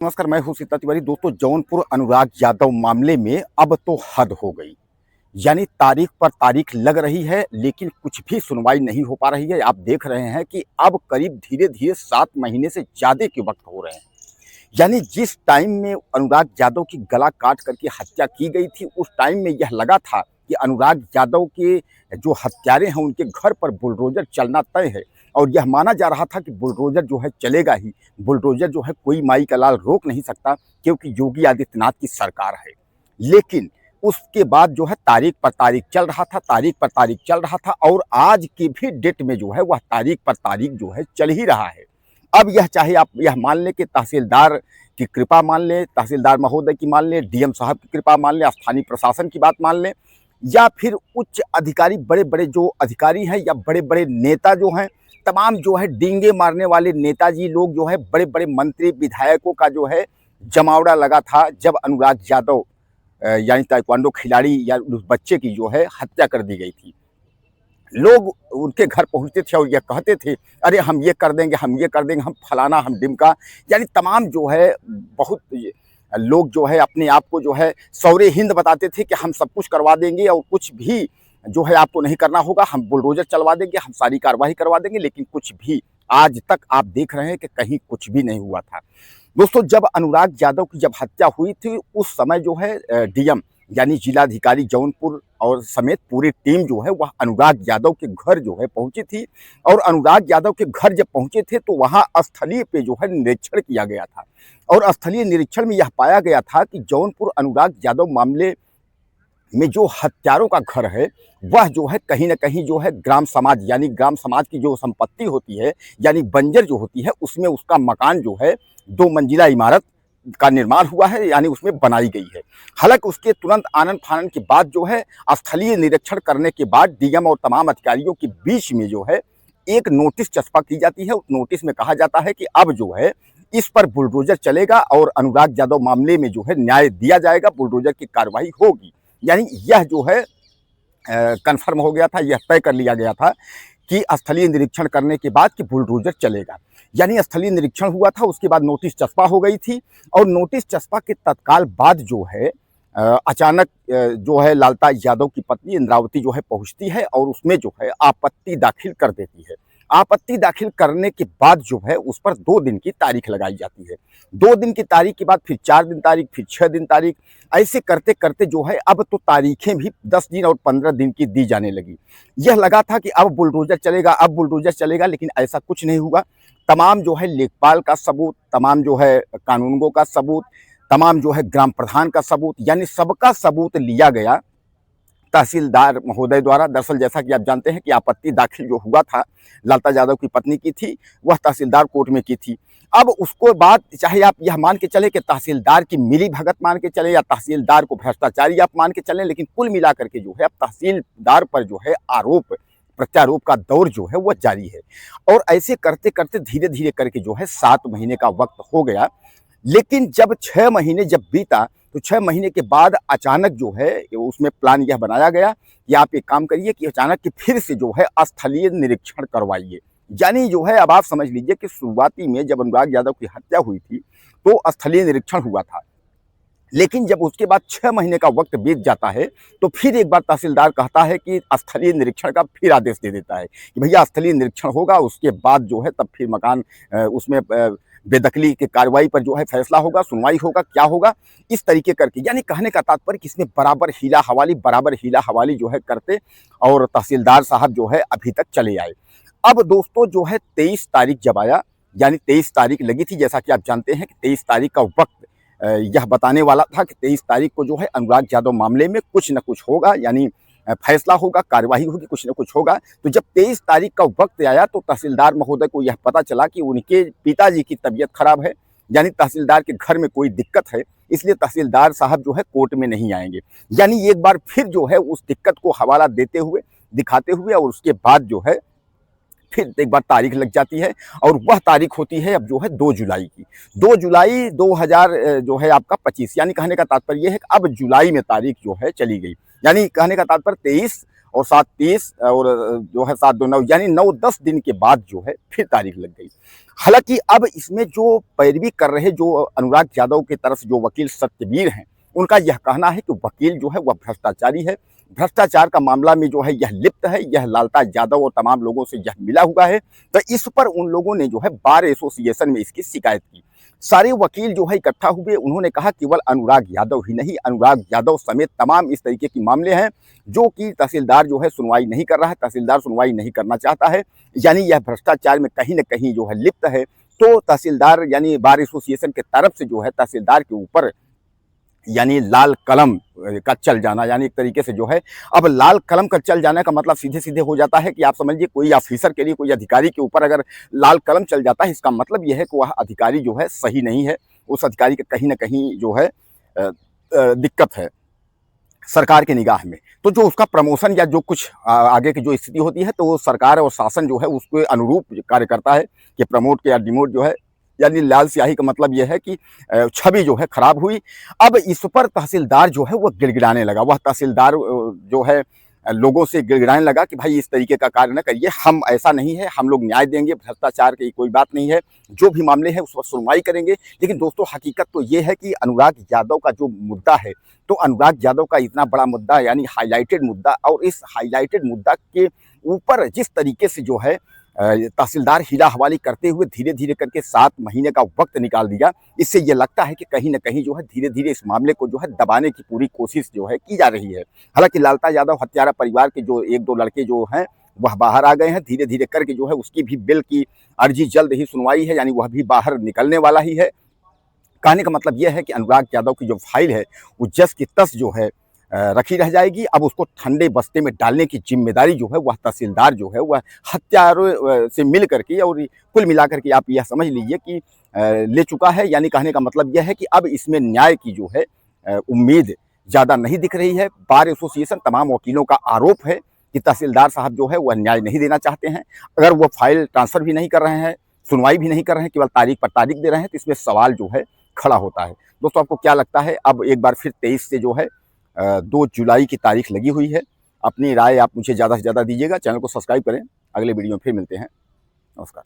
नमस्कार, मैं हूं सीता तिवारी। दोस्तों, जौनपुर अनुराग यादव मामले में अब तो हद हो गई। यानी तारीख पर तारीख लग रही है, लेकिन कुछ भी सुनवाई नहीं हो पा रही है। आप देख रहे हैं कि अब करीब धीरे धीरे 7 महीने से ज्यादा के वक्त हो रहे हैं। यानी जिस टाइम में अनुराग यादव की गला काट करके हत्या की गई थी, उस टाइम में यह लगा था कि अनुराग यादव के जो हत्यारे हैं उनके घर पर बुलडोजर चलना तय है। और यह माना जा रहा था कि बुलडोजर जो है चलेगा ही। बुलडोजर जो है कोई माई का लाल रोक नहीं सकता, क्योंकि योगी आदित्यनाथ की सरकार है। लेकिन उसके बाद जो है तारीख पर तारीख चल रहा था, तारीख पर तारीख चल रहा था, और आज की भी डेट में जो है वह तारीख पर तारीख जो है चल ही रहा है। अब यह चाहे आप यह मान लें कि तहसीलदार की कृपा मान लें, तहसीलदार महोदय की मान लें, डीएम साहब की कृपा मान लें, स्थानीय प्रशासन की बात मान लें, या फिर उच्च अधिकारी, बड़े बड़े जो अधिकारी हैं या बड़े बड़े नेता जो हैं, तमाम जो है डींगे मारने वाले नेताजी लोग जो है, बड़े बड़े मंत्री विधायकों का जो है जमावड़ा लगा था जब अनुराग यादव यानी ताइक्वांडो खिलाड़ी या उस बच्चे की जो है हत्या कर दी गई थी। लोग उनके घर पहुंचते थे और यह कहते थे, अरे हम ये कर देंगे, हम ये कर देंगे, हम फलाना, हम डिमका। यानी तमाम जो है बहुत लोग जो है अपने आप को जो है सौरे हिंद बताते थे कि हम सब कुछ करवा देंगे और कुछ भी जो है आपको नहीं करना होगा, हम बुलडोजर चलवा देंगे, हम सारी कार्रवाई करवा देंगे। लेकिन कुछ भी आज तक आप देख रहे हैं कि कहीं कुछ भी नहीं हुआ था। दोस्तों, जब अनुराग यादव की जब हत्या हुई थी, उस समय जो है डीएम यानी जिलाधिकारी जौनपुर और समेत पूरी टीम जो है वह अनुराग यादव के घर जो है पहुंची थी। और अनुराग यादव के घर जब पहुंचे थे तो वहां स्थलीय पे जो है निरीक्षण किया गया था। और स्थलीय निरीक्षण में यह पाया गया था कि जौनपुर अनुराग यादव मामले में जो हत्यारों का घर है वह जो है कहीं ना कहीं जो है ग्राम समाज, यानी ग्राम समाज की जो संपत्ति होती है, यानी बंजर जो होती है, उसमें उसका मकान जो है 2 मंजिला इमारत का निर्माण हुआ है, यानी उसमें बनाई गई है। हालांकि उसके तुरंत आनन फानन के बाद जो है स्थलीय निरीक्षण करने के बाद डीएम और तमाम अधिकारियों के बीच में जो है एक नोटिस चस्पा की जाती है। उस नोटिस में कहा जाता है कि अब जो है इस पर बुलडोजर चलेगा और अनुराग यादव मामले में जो है न्याय दिया जाएगा, बुलडोजर की कार्रवाई होगी। यानी यह जो है कन्फर्म हो गया था, यह तय कर लिया गया था कि स्थलीय निरीक्षण करने के बाद कि बुलडोजर चलेगा। यानी स्थलीय निरीक्षण हुआ था, उसके बाद नोटिस चस्पा हो गई थी। और नोटिस चस्पा के तत्काल बाद जो है अचानक जो है लालता यादव की पत्नी इंद्रावती जो है पहुंचती है और उसमें जो है आपत्ति दाखिल कर देती है। आपत्ति दाखिल करने के बाद जो है उस पर 2 दिन की तारीख लगाई जाती है। 2 दिन की तारीख के बाद फिर 4 दिन तारीख, फिर 6 दिन तारीख, ऐसे करते करते जो है अब तो तारीखें भी 10 दिन और 15 दिन की दी जाने लगी। यह लगा था कि अब बुलडोजर चलेगा, अब बुलडोजर चलेगा, लेकिन ऐसा कुछ नहीं हुआ। तमाम जो है लेखपाल का सबूत, तमाम जो है कानूनगो का सबूत, तमाम जो है ग्राम प्रधान का सबूत, यानी सबका सबूत लिया गया तहसीलदार महोदय द्वारा। दरअसल जैसा कि आप जानते हैं कि आपत्ति दाखिल जो हुआ था लालता यादव की पत्नी की थी, वह तहसीलदार कोर्ट में की थी। अब उसको बाद चाहे आप यह मान के चले कि तहसीलदार की मिली भगत मान के चले या तहसीलदार को भ्रष्टाचारी आप मान के चलें, लेकिन कुल मिलाकर के जो है अब तहसीलदार पर जो है आरोप प्रत्यारोप का दौर जो है वह जारी है। और ऐसे करते करते धीरे धीरे करके जो है 7 महीने का वक्त हो गया। लेकिन जब 6 महीने जब बीता तो 6 महीने के बाद अचानक जो है उसमें प्लान यह बनाया गया कि आप एक काम करिए कि अचानक कि फिर से जो है स्थलीय निरीक्षण करवाइए। यानी जो है अब आप समझ लीजिए कि शुरुआती में जब अनुराग यादव की हत्या हुई थी तो स्थलीय निरीक्षण हुआ था। लेकिन जब उसके बाद 6 महीने का वक्त बीत जाता है तो फिर एक बार तहसीलदार कहता है कि स्थलीय निरीक्षण का फिर आदेश दे देता है कि भैया स्थलीय निरीक्षण होगा, उसके बाद जो है तब फिर मकान उसमें बेदखली की कार्रवाई पर जो है फैसला होगा, सुनवाई होगा, क्या होगा, इस तरीके करके। यानी कहने का तात्पर्य कि इसमें बराबर हीला हवाली जो है करते और तहसीलदार साहब जो है अभी तक चले आए। अब दोस्तों जो है 23 तारीख जब आया, यानी 23 तारीख लगी थी, जैसा कि आप जानते हैं कि 23 तारीख का वक्त यह बताने वाला था कि 23 तारीख को जो है अनुराग यादव मामले में कुछ न कुछ होगा, यानी फैसला होगा, कार्यवाही होगी, कुछ न कुछ होगा। तो जब 23 तारीख का वक्त आया तो तहसीलदार महोदय को यह पता चला कि उनके पिताजी की तबीयत खराब है, यानी तहसीलदार के घर में कोई दिक्कत है, इसलिए तहसीलदार साहब जो है कोर्ट में नहीं आएंगे। यानी एक बार फिर जो है उस दिक्कत को हवाला देते हुए, दिखाते हुए, और उसके बाद जो है फिर एक बार तारीख लग जाती है। और वह तारीख होती है अब जो है 2 जुलाई की। 2 जुलाई 2000 जो है आपका 25, यानी कहने का तात्पर्य यह है कि अब जुलाई में तारीख जो है चली गई। यानी कहने का तात्पर्य 23 और 7-30 और जो है 7-2-9 यानी 9-10 दिन के बाद जो है फिर तारीख लग गई। हालांकि अब इसमें जो पैरवी कर रहे जो अनुराग यादव की तरफ जो वकील सत्यवीर हैं, उनका यह कहना है कि वकील जो है वह भ्रष्टाचारी है, भ्रष्टाचार का मामला में जो है यह लिप्त है, यह लालता यादव और तमाम लोगों से यह मिला हुआ है। तो इस पर उन लोगों ने जो है बार एसोसिएशन में इसकी शिकायत की। सारे वकील जो है इकट्ठा हुए, उन्होंने कहा केवल अनुराग यादव ही नहीं, अनुराग यादव समेत तमाम इस तरीके के मामले हैं जो कि तहसीलदार जो है सुनवाई नहीं कर रहा है, तहसीलदार सुनवाई नहीं करना चाहता है, यानी यह भ्रष्टाचार में कहीं न कहीं जो है लिप्त है। तो तहसीलदार यानी बार एसोसिएशन की तरफ से जो है तहसीलदार के ऊपर यानी लाल कलम का चल जाना, यानी एक तरीके से जो है अब लाल कलम का चल जाने का मतलब सीधे-सीधे हो जाता है कि आप समझिए कोई ऑफिसर के लिए, कोई अधिकारी के ऊपर अगर लाल कलम चल जाता है, इसका मतलब यह है कि वह अधिकारी जो है सही नहीं है, उस अधिकारी का कहीं न कहीं जो है दिक्कत है सरकार की निगाह में। तो जो उसका प्रमोशन या जो कुछ आगे की जो स्थिति होती है, तो वो सरकार और शासन जो है उसके अनुरूप कार्य करता है कि प्रमोट या डिमोट जो है, यानी लाल स्याही का मतलब ये है कि छवि जो है खराब हुई। अब इस पर तहसीलदार जो है वो गिड़गिड़ाने लगा। वह तहसीलदार जो है लोगों से गिड़गिड़ाने लगा कि भाई इस तरीके का कार्य न करिए, हम ऐसा नहीं है, हम लोग न्याय देंगे, भ्रष्टाचार की कोई बात नहीं है, जो भी मामले हैं उस पर सुनवाई करेंगे। लेकिन दोस्तों हकीकत तो ये है कि अनुराग यादव का जो मुद्दा है, तो अनुराग यादव का इतना बड़ा मुद्दा यानी हाईलाइटेड मुद्दा, और इस हाईलाइटेड मुद्दा के ऊपर जिस तरीके से जो है तहसीलदार हीरा हवाली करते हुए धीरे-धीरे करके 7 महीने का वक़्त निकाल दिया। इससे ये लगता है कि कहीं न कहीं जो है धीरे-धीरे इस मामले को जो है दबाने की पूरी कोशिश जो है की जा रही है। हालाँकि लालता यादव हत्यारा परिवार के जो 1-2 लड़के जो हैं, वह बाहर आ गए हैं। धीरे-धीरे करके जो है उसकी भी बेल की अर्ज़ी जल्द ही सुनवाई है, यानी वह भी बाहर निकलने वाला ही है। कहने का मतलब यह है कि अनुराग यादव की जो फाइल है, वो जस की तस जो है रखी रह जाएगी। अब उसको ठंडे बस्ते में डालने की जिम्मेदारी जो है वह तहसीलदार जो है वह हत्यारों से मिल करके और कुल मिलाकर के आप यह समझ लीजिए कि ले चुका है। यानी कहने का मतलब यह है कि अब इसमें न्याय की जो है उम्मीद ज़्यादा नहीं दिख रही है। बार एसोसिएशन तमाम वकीलों का आरोप है कि तहसीलदार साहब जो है वह न्याय नहीं देना चाहते हैं। अगर वो फाइल ट्रांसफ़र भी नहीं कर रहे हैं, सुनवाई भी नहीं कर रहे हैं, केवल तारीख पर तारीख दे रहे हैं, तो इसमें सवाल जो है खड़ा होता है। दोस्तों आपको क्या लगता है? अब एक बार फिर 23 से जो है 2 जुलाई की तारीख लगी हुई है। अपनी राय आप मुझे ज़्यादा से ज़्यादा दीजिएगा। चैनल को सब्सक्राइब करें। अगले वीडियो में फिर मिलते हैं। नमस्कार।